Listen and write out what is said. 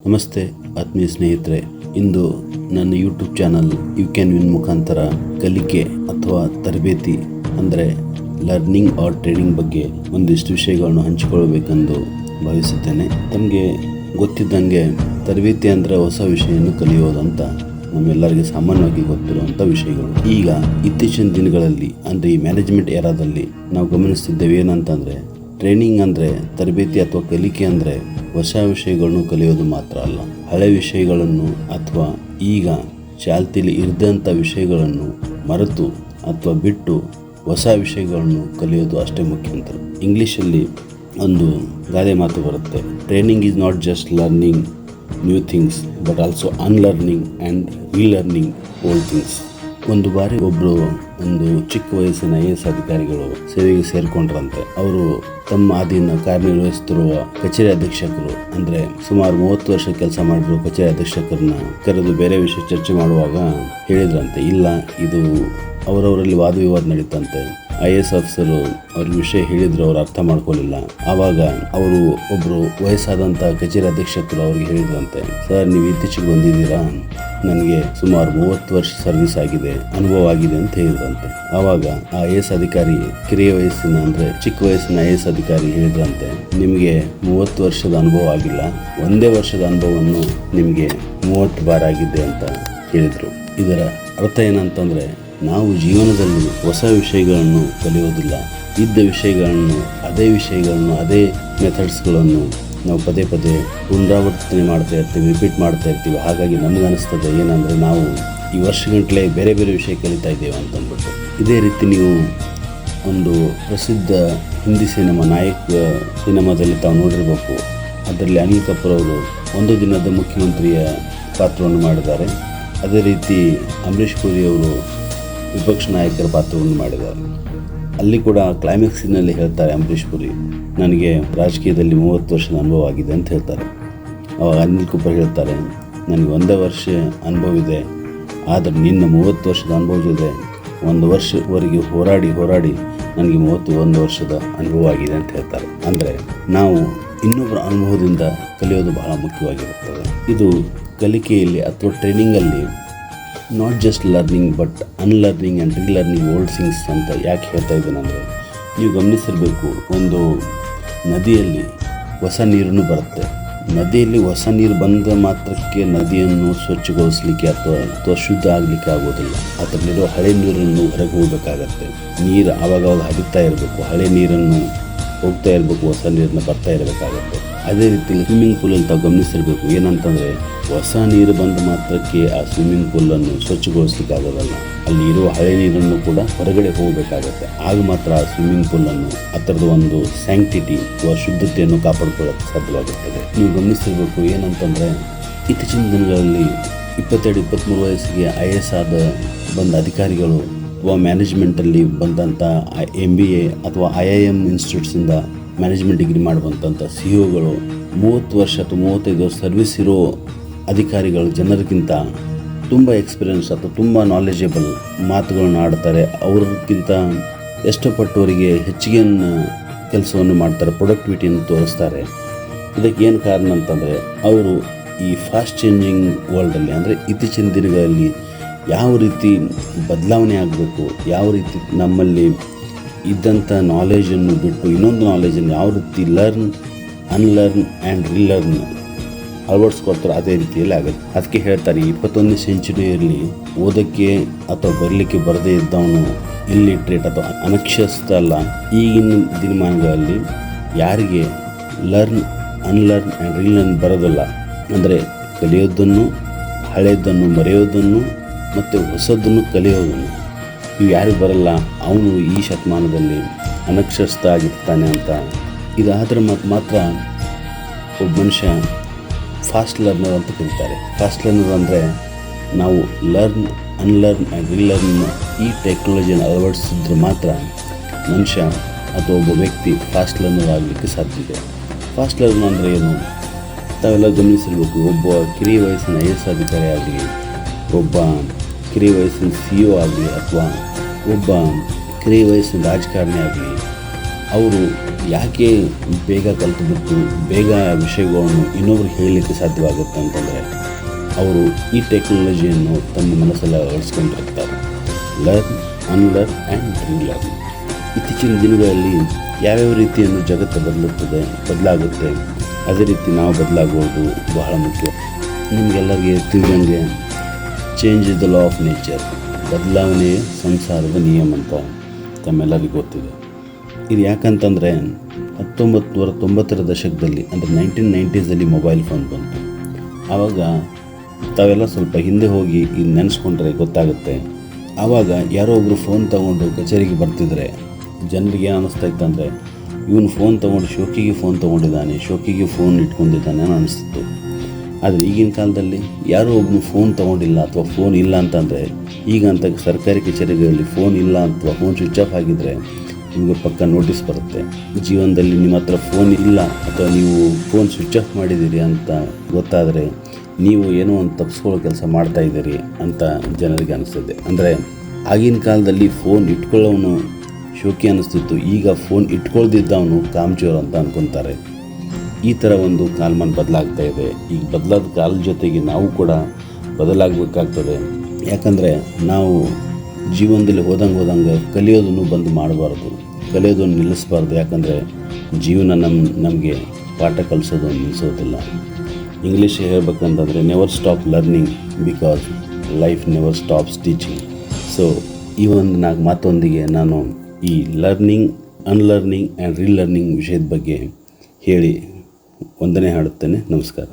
ನಮಸ್ತೆ ಆತ್ಮೀಯ ಸ್ನೇಹಿತರೆ, ಇಂದು ನನ್ನ YouTube channel you can win ಮುಖಾಂತರ ಕಲಿಕೆ ಅಥವಾ ತರಬೇತಿ ಅಂದರೆ ಲರ್ನಿಂಗ್ ಆರ್ ಟ್ರೈನಿಂಗ್ ಬಗ್ಗೆ ಒಂದಿಷ್ಟು ವಿಷಯಗಳನ್ನು ಹಂಚಿಕೊಳ್ಳಬೇಕೆಂದು ಭಾವಿಸುತ್ತೇನೆ. ತಮಗೆ ಗೊತ್ತಿದ್ದಂಗೆ ತರಬೇತಿ ಅಂದರೆ ಹೊಸ ವಿಷಯವನ್ನು ಕಲಿಯೋದಂತ ನಮ್ಮೆಲ್ಲರಿಗೆ ಸಾಮಾನ್ಯವಾಗಿ ಗೊತ್ತಿರುವಂಥ ವಿಷಯಗಳು. ಈಗ ಇತ್ತೀಚಿನ ದಿನಗಳಲ್ಲಿ ಅಂದರೆ ಈ ಮ್ಯಾನೇಜ್ಮೆಂಟ್ ಏರಾದಲ್ಲಿ ನಾವು ಗಮನಿಸ್ತಿದ್ದೇವೆ ಏನಂತಂದರೆ, ಟ್ರೈನಿಂಗ್ ಅಂದರೆ ತರಬೇತಿ ಅಥವಾ ಕಲಿಕೆ ಅಂದರೆ ಹೊಸ ವಿಷಯಗಳನ್ನು ಕಲಿಯೋದು ಮಾತ್ರ ಅಲ್ಲ, ಹಳೆ ವಿಷಯಗಳನ್ನು ಅಥವಾ ಈಗ ಚಾಲ್ತಿಯಲ್ಲಿ ಇರದಂಥ ವಿಷಯಗಳನ್ನು ಮರೆತು ಅಥವಾ ಬಿಟ್ಟು ಹೊಸ ವಿಷಯಗಳನ್ನು ಕಲಿಯೋದು ಅಷ್ಟೇ ಮುಖ್ಯ ಅಂತ. ಇಂಗ್ಲೀಷಲ್ಲಿ ಒಂದು ಗಾದೆ ಮಾತು ಬರುತ್ತೆ, training is not just learning new things but also unlearning and relearning old things. ಒಂದು ಬಾರಿ ಒಬ್ಬರು ಒಂದು ಚಿಕ್ಕ ವಯಸ್ಸಿನ IAS ಅಧಿಕಾರಿಗಳು ಸೇವೆಗೆ ಸೇರಿಕೊಂಡ್ರಂತೆ. ಅವರು ತಮ್ಮ ಅಧೀನ ಕಾರ್ಯನಿರ್ವಹಿಸುತ್ತಿರುವ ಕಚೇರಿ ಅಧೀಕ್ಷಕರು ಅಂದರೆ ಸುಮಾರು 30 ವರ್ಷ ಕೆಲಸ ಮಾಡಿರುವ ಕಚೇರಿ ಅಧೀಕ್ಷಕರನ್ನ ಕರೆದು ಬೇರೆ ವಿಷಯ ಚರ್ಚೆ ಮಾಡುವಾಗ ಹೇಳಿದ್ರಂತೆ, ಇಲ್ಲ ಇದು ಅವರವರಲ್ಲಿ ವಾದ ವಿವಾದ ನಡೀತಂತೆ. IAS ಆಫೀಸರು ಅವ್ರಿಗೆ ವಿಷಯ ಹೇಳಿದ್ರು, ಅವ್ರು ಅರ್ಥ ಮಾಡ್ಕೊಳ್ಳಿಲ್ಲ. ಆವಾಗ ಅವರು ಒಬ್ಬರು ವಯಸ್ಸಾದಂಥ ಕಚೇರಿ ಅಧೀಕ್ಷಕರು ಅವ್ರಿಗೆ ಹೇಳಿದ್ರಂತೆ, ಸರ್ ನೀವು ಇತ್ತೀಚೆಗೆ ಬಂದಿದ್ದೀರಾ, ನನಗೆ ಸುಮಾರು 30 ವರ್ಷ ಸರ್ವಿಸ್ ಆಗಿದೆ, ಅನುಭವ ಆಗಿದೆ ಅಂತ ಹೇಳಿದ್ರಂತೆ. ಆವಾಗ ಆ IAS ಅಧಿಕಾರಿ ಕಿರಿಯ ವಯಸ್ಸಿನ ಅಂದರೆ ಚಿಕ್ಕ ವಯಸ್ಸಿನ IAS ಅಧಿಕಾರಿ ಹೇಳಿದ್ರಂತೆ, ನಿಮಗೆ 30 ವರ್ಷದ ಅನುಭವ ಆಗಿಲ್ಲ, ಒಂದೇ ವರ್ಷದ ಅನುಭವವನ್ನು ನಿಮಗೆ 30 ಬಾರ್ ಆಗಿದೆ ಅಂತ ಹೇಳಿದರು. ಇದರ ಅರ್ಥ ಏನಂತಂದರೆ, ನಾವು ಜೀವನದಲ್ಲಿ ಹೊಸ ವಿಷಯಗಳನ್ನು ಕಲಿಯೋದಿಲ್ಲ, ಇದ್ದ ವಿಷಯಗಳನ್ನು ಅದೇ ಮೆಥಡ್ಸ್ಗಳನ್ನು ನಾವು ಪದೇ ಪದೇ ಪುನರಾವರ್ತನೆ ಮಾಡ್ತಾ ಇರ್ತೀವಿ, ರಿಪೀಟ್ ಮಾಡ್ತಾ ಇರ್ತೀವಿ. ಹಾಗಾಗಿ ನಮಗನಿಸ್ತದೆ ಏನಂದರೆ, ನಾವು ಈ ವರ್ಷಗಟ್ಟಲೆ ಬೇರೆ ಬೇರೆ ವಿಷಯ ಕಲಿತಾ ಇದ್ದೇವೆ ಅಂತಂದ್ಬಿಟ್ಟು. ಇದೇ ರೀತಿ ನೀವು ಒಂದು ಪ್ರಸಿದ್ಧ ಹಿಂದಿ ಸಿನಿಮಾ ನಾಯಕ್ ಸಿನಿಮಾದಲ್ಲಿ ತಾವು ನೋಡಿರಬೇಕು. ಅದರಲ್ಲಿ ಅನಿಲ್ ಕಪೂರ್ ಅವರು ಒಂದು ದಿನದ ಮುಖ್ಯಮಂತ್ರಿಯ ಪಾತ್ರವನ್ನು ಮಾಡಿದ್ದಾರೆ. ಅದೇ ರೀತಿ ಅಂಬರೀಷ್ ಪುರಿ ಅವರು ವಿಪಕ್ಷ ನಾಯಕರ ಪಾತ್ರವನ್ನು ಮಾಡಿದ್ದಾರೆ. ಅಲ್ಲಿ ಕೂಡ ಕ್ಲೈಮ್ಯಾಕ್ಸಿನಲ್ಲಿ ಹೇಳ್ತಾರೆ ಅಂಬರೀಷ್ ಪುರಿ, ನನಗೆ ರಾಜಕೀಯದಲ್ಲಿ 30 ವರ್ಷದ ಅನುಭವ ಆಗಿದೆ ಅಂತ ಹೇಳ್ತಾರೆ. ಅವಾಗ ಅನಿಲ್ ಕಪೂರ್ ಹೇಳ್ತಾರೆ, ನನಗೆ ಒಂದೇ ವರ್ಷ ಅನುಭವ ಇದೆ, ಆದರೆ ನಿನ್ನ 30 ವರ್ಷದ ಅನುಭವ ಜೊತೆ 1 ವರ್ಷವರೆಗೆ ಹೋರಾಡಿ ನನಗೆ 31 ವರ್ಷದ ಅನುಭವ ಆಗಿದೆ ಅಂತ ಹೇಳ್ತಾರೆ. ಅಂದರೆ ನಾವು ಇನ್ನೊಬ್ಬರ ಅನುಭವದಿಂದ ಕಲಿಯೋದು ಬಹಳ ಮುಖ್ಯವಾಗಿರುತ್ತದೆ. ಇದು ಕಲಿಕೆಯಲ್ಲಿ ಅಥವಾ ಟ್ರೈನಿಂಗಲ್ಲಿ not just learning but unlearning and relearning old things ಅಂತ ಯಾಕೆ ಹೇಳ್ತಾ ಇದ್ದೇನೆ ಅಂದರೆ, ನೀವು ಗಮನಿಸಿರಬೇಕು, ಒಂದು ನದಿಯಲ್ಲಿ ಹೊಸ ನೀರನ್ನು ಬರುತ್ತೆ. ನದಿಯಲ್ಲಿ ಹೊಸ ನೀರು ಬಂದ ಮಾತ್ರಕ್ಕೆ ನದಿಯನ್ನು ಸ್ವಚ್ಛಗೊಳಿಸಲಿಕ್ಕೆ ಅಥವಾ ಶುದ್ಧ ಆಗಲಿಕ್ಕೆ ಆಗೋದಿಲ್ಲ. ಅದರಲ್ಲಿರೋ ಹಳೆ ನೀರನ್ನು ಹೊರಗೆ ಹೋಗಬೇಕಾಗತ್ತೆ. ನೀರು ಆವಾಗ ಹರಿತಾ ಇರಬೇಕು, ಹಳೆ ನೀರನ್ನು ಹೋಗ್ತಾ ಇರಬೇಕು, ಹೊಸ ನೀರನ್ನು ಬರ್ತಾ ಇರಬೇಕಾಗತ್ತೆ. ಅದೇ ರೀತಿ ಸ್ವಿಮ್ಮಿಂಗ್ ಪೂಲಲ್ಲಿ ತಾವು ಗಮನಿಸಿರಬೇಕು, ಏನಂತಂದರೆ ಹೊಸ ನೀರು ಬಂದ ಮಾತ್ರಕ್ಕೆ ಆ ಸ್ವಿಮ್ಮಿಂಗ್ ಪೂಲನ್ನು ಸ್ವಚ್ಛಗೊಳಿಸ್ಲಿಕ್ಕೆ ಆಗೋದಲ್ಲ, ಅಲ್ಲಿ ಇರುವ ಹಳೆ ನೀರನ್ನು ಕೂಡ ಹೊರಗಡೆ ಹೋಗಬೇಕಾಗತ್ತೆ. ಆಗ ಮಾತ್ರ ಆ ಸ್ವಿಮ್ಮಿಂಗ್ ಪೂಲನ್ನು ಆ ಥರದ ಒಂದು ಸ್ಯಾಂಕ್ಟಿಟಿ ಅಥವಾ ಶುದ್ಧತೆಯನ್ನು ಕಾಪಾಡ್ಕೊಳ್ಳೋಕ್ಕೆ ಸಾಧ್ಯವಾಗುತ್ತದೆ. ನೀವು ಗಮನಿಸಿರಬೇಕು ಏನಂತಂದರೆ, ಇತ್ತೀಚಿನ ದಿನಗಳಲ್ಲಿ 22-23 ವಯಸ್ಸಿಗೆ IAS ಬಂದ ಅಧಿಕಾರಿಗಳು ಅಥವಾ ಮ್ಯಾನೇಜ್ಮೆಂಟಲ್ಲಿ ಬಂದಂಥ MBA ಅಥವಾ IIM ಇನ್ಸ್ಟಿಟ್ಯೂಟ್ಸಿಂದ ಮ್ಯಾನೇಜ್ಮೆಂಟ್ ಡಿಗ್ರಿ ಮಾಡುವಂಥ CEOಗಳು 30 ವರ್ಷ ಅಥವಾ 35 ವರ್ಷ ಸರ್ವಿಸ್ ಇರೋ ಅಧಿಕಾರಿಗಳು ಜನರಿಗಿಂತ ತುಂಬ ಎಕ್ಸ್ಪೀರಿಯನ್ಸ್ ಅಥವಾ ತುಂಬ ನಾಲೆಜಬಲ್ ಮಾತುಗಳನ್ನು ಆಡ್ತಾರೆ. ಅವ್ರಿಗಿಂತ ಎಷ್ಟಪಟ್ಟವರಿಗೆ ಹೆಚ್ಚಿಗೆ ಕೆಲಸವನ್ನು ಮಾಡ್ತಾರೆ, ಪ್ರೊಡಕ್ಟಿವಿಟಿಯನ್ನು ತೋರಿಸ್ತಾರೆ. ಇದಕ್ಕೆ ಏನು ಕಾರಣ ಅಂತಂದರೆ, ಅವರು ಈ ಫಾಸ್ಟ್ ಚೇಂಜಿಂಗ್ ವರ್ಲ್ಡಲ್ಲಿ ಅಂದರೆ ಇತ್ತೀಚಿನ ದಿನಗಳಲ್ಲಿ ಯಾವ ರೀತಿ ಬದಲಾವಣೆ ಆಗಬೇಕು, ಯಾವ ರೀತಿ ನಮ್ಮಲ್ಲಿ ಇದ್ದಂಥ ನಾಲೆಜನ್ನು ಬಿಟ್ಟು ಇನ್ನೊಂದು ನಾಲೆಜನ್ನು ಯಾವ ರೀತಿ ಅನ್ಲರ್ನ್ ಆ್ಯಂಡ್ ರೀಲರ್ನ್ ಅಳವಡಿಸ್ಕೊಡ್ತಾರೆ, ಅದೇ ರೀತಿಯಲ್ಲಿ ಆಗುತ್ತೆ. ಅದಕ್ಕೆ ಹೇಳ್ತಾರೆ, 21ನೇ ಸೆಂಚುರಿಯಲ್ಲಿ ಓದೋಕ್ಕೆ ಅಥವಾ ಬರಲಿಕ್ಕೆ ಬರದೇ ಇದ್ದವನು ಇಲ್ಲಿಟ್ರೇಟ್ ಅಥವಾ ಅನಕ್ಷರಸ್ಥ ಅಲ್ಲ. ಈಗಿನ ದಿನಮಾನಗಳಲ್ಲಿ ಯಾರಿಗೆ ಅನ್ಲರ್ನ್ ಆ್ಯಂಡ್ ರೀಲರ್ನ್ ಬರೋದಿಲ್ಲ ಅಂದರೆ ಕಲಿಯೋದನ್ನು, ಹಳೆಯದನ್ನು ಮರೆಯೋದನ್ನು ಮತ್ತು ಹೊಸದನ್ನು ಕಲಿಯೋದನ್ನು, ಇವು ಯಾರಿಗೆ ಬರಲ್ಲ ಅವನು ಈ ಶತಮಾನದಲ್ಲಿ ಅನಕ್ಷರಸ್ಥ ಆಗಿರ್ತಾನೆ ಅಂತ. ಇದಾದರೆ ಮಾತ್ರ ಒಬ್ಬ ಮನುಷ್ಯ ಫಾಸ್ಟ್ ಲರ್ನರ್ ಅಂತ ಕರೀತಾರೆ. ಫಾಸ್ಟ್ ಲರ್ನರ್ ಅಂದರೆ ನಾವು ಅನ್ಲರ್ನ್ ಆ್ಯಂಡ್ ರೀಲರ್ನ್ ಈ ಟೆಕ್ನಾಲಜಿಯನ್ನು ಅಳವಡಿಸಿದ್ರೆ ಮಾತ್ರ ಮನುಷ್ಯ ಅಥವಾ ಒಬ್ಬ ವ್ಯಕ್ತಿ ಫಾಸ್ಟ್ ಲರ್ನರ್ ಆಗಲಿಕ್ಕೆ ಸಾಧ್ಯ ಇದೆ. ಫಾಸ್ಟ್ ಲರ್ನರ್ ಅಂದರೆ ಏನು ತಾವೆಲ್ಲ ಗಮನಿಸಿರ್ಬೇಕು. ಒಬ್ಬ ಕಿರಿಯ ವಯಸ್ಸಿನ IAS ಅಧಿಕಾರಿ ಆಗಲಿ, ಒಬ್ಬ ಕಿರಿಯ ವಯಸ್ಸಿನ CEO ಆಗಲಿ ಅಥವಾ ಒಬ್ಬ ಕಿರಿಯ ವಯಸ್ಸಿನ ರಾಜಕಾರಣಿ ಆಗಲಿ, ಅವರು ಯಾಕೆ ಬೇಗ ಕಲ್ತುಬಿಟ್ಟು ಬೇಗ ವಿಷಯಗಳನ್ನು ಇನ್ನೊಬ್ರಿಗೆ ಹೇಳಲಿಕ್ಕೆ ಸಾಧ್ಯವಾಗುತ್ತೆ ಅಂತಂದರೆ ಅವರು ಈ ಟೆಕ್ನಾಲಜಿಯನ್ನು ತಮ್ಮ ಮನಸ್ಸಲ್ಲಿ ಅಳವಡಿಸ್ಕೊಂಡಿರ್ತಾರೆ. Learn, unlearn and relearn. ಇತ್ತೀಚಿನ ದಿನಗಳಲ್ಲಿ ಯಾವ್ಯಾವ ರೀತಿಯನ್ನು ಜಗತ್ತು ಬದಲಾಗುತ್ತೆ, ಅದೇ ರೀತಿ ನಾವು ಬದಲಾಗುವುದು ಬಹಳ ಮುಖ್ಯ. ನಿಮಗೆಲ್ಲರಿಗೆ ತಿಳಿದಂಗೆ change is the law of nature, ಬದಲಾವಣೆಯೇ ಸಂಸಾರದ ನಿಯಮ ಅಂತ ತಮ್ಮೆಲ್ಲರಿಗೂ ಗೊತ್ತಿದೆ. ಇದು ಯಾಕಂತಂದರೆ 1990ರ ದಶಕದಲ್ಲಿ ಅಂದರೆ 1990s ಮೊಬೈಲ್ ಫೋನ್ ಬಂತು. ಆವಾಗ ತಾವೆಲ್ಲ ಸ್ವಲ್ಪ ಹಿಂದೆ ಹೋಗಿ ಇದು ನೆನೆಸ್ಕೊಂಡ್ರೆ ಗೊತ್ತಾಗುತ್ತೆ. ಆವಾಗ ಯಾರೋ ಒಬ್ಬರು ಫೋನ್ ತೊಗೊಂಡು ಕಚೇರಿಗೆ ಬರ್ತಿದ್ರೆ ಜನರಿಗೆ ಏನು ಅನ್ನಿಸ್ತಾ ಇತ್ತಂದರೆ ಇವನು ಫೋನ್ ತೊಗೊಂಡು ಶೋಕಿಗೆ ಫೋನ್ ತೊಗೊಂಡಿದ್ದಾನೆ, ಶೋಕಿಗೆ ಫೋನ್ ಇಟ್ಕೊಂಡಿದ್ದಾನೆ ಅನ್ನೋ ಅನಿಸ್ತಿತ್ತು. ಆದರೆ ಈಗಿನ ಕಾಲದಲ್ಲಿ ಯಾರೋ ಒಬ್ಬನು ಫೋನ್ ತೊಗೊಂಡಿಲ್ಲ ಅಥವಾ ಫೋನ್ ಇಲ್ಲ ಅಂತಂದರೆ ಈಗ ಅಂತ ಸರ್ಕಾರಿ ಕಚೇರಿಗಳಲ್ಲಿ ಫೋನ್ ಇಲ್ಲ ಅಥವಾ ಫೋನ್ ಸ್ವಿಚ್ ಆಫ್ ಆಗಿದ್ದರೆ ನಿಮಗೆ ಪಕ್ಕ ನೋಟಿಸ್ ಬರುತ್ತೆ. ಜೀವನದಲ್ಲಿ ನಿಮ್ಮ ಹತ್ರ ಫೋನ್ ಇಲ್ಲ ಅಥವಾ ನೀವು ಫೋನ್ ಸ್ವಿಚ್ ಆಫ್ ಮಾಡಿದ್ದೀರಿ ಅಂತ ಗೊತ್ತಾದರೆ ನೀವು ಏನೋ ಒಂದು ತಪ್ಪಿಸ್ಕೊಳ್ಳೋ ಕೆಲಸ ಮಾಡ್ತಾಯಿದ್ದೀರಿ ಅಂತ ಜನರಿಗೆ ಅನಿಸ್ತದೆ. ಅಂದರೆ ಆಗಿನ ಕಾಲದಲ್ಲಿ ಫೋನ್ ಇಟ್ಕೊಳ್ಳೋನು ಶೋಕಿ ಅನ್ನಿಸ್ತಿತ್ತು, ಈಗ ಫೋನ್ ಇಟ್ಕೊಳ್ದಿದ್ದವನು ಕಾಮಚೋರು ಅಂತ ಅಂದ್ಕೊತಾರೆ. ಈ ಥರ ಒಂದು ಕಾಲಮಾನ ಬದಲಾಗ್ತಾ ಇದೆ. ಈಗ ಬದಲಾದ ಕಾಲದ ಜೊತೆಗೆ ನಾವು ಕೂಡ ಬದಲಾಗಬೇಕಾಗ್ತದೆ. ಯಾಕಂದರೆ ನಾವು ಜೀವನದಲ್ಲಿ ಹೋದಂಗೆ ಕಲಿಯೋದನ್ನು ಬಂದು ಮಾಡಬಾರ್ದು, ಕಲಿಯೋದನ್ನು ನಿಲ್ಲಿಸಬಾರ್ದು. ಯಾಕಂದರೆ ಜೀವನ ನಮಗೆ ಪಾಠ ಕಲಿಸೋದನ್ನು ನಿಲ್ಲಿಸೋದಿಲ್ಲ. ಇಂಗ್ಲೀಷ್ ಹೇಳ್ಬೇಕಂತಂದರೆ never stop learning because life never stops teaching. So ಈ ಒಂದು 4 ಮಾತೊಂದಿಗೆ ನಾನು ಈ ಲರ್ನಿಂಗ್, ಅನ್ಲರ್ನಿಂಗ್ ಆ್ಯಂಡ್ ರೀಲರ್ನಿಂಗ್ ವಿಷಯದ ಬಗ್ಗೆ ಹೇಳಿ ವಂದನೆ ಹಾಡುತ್ತೇನೆ. ನಮಸ್ಕಾರ.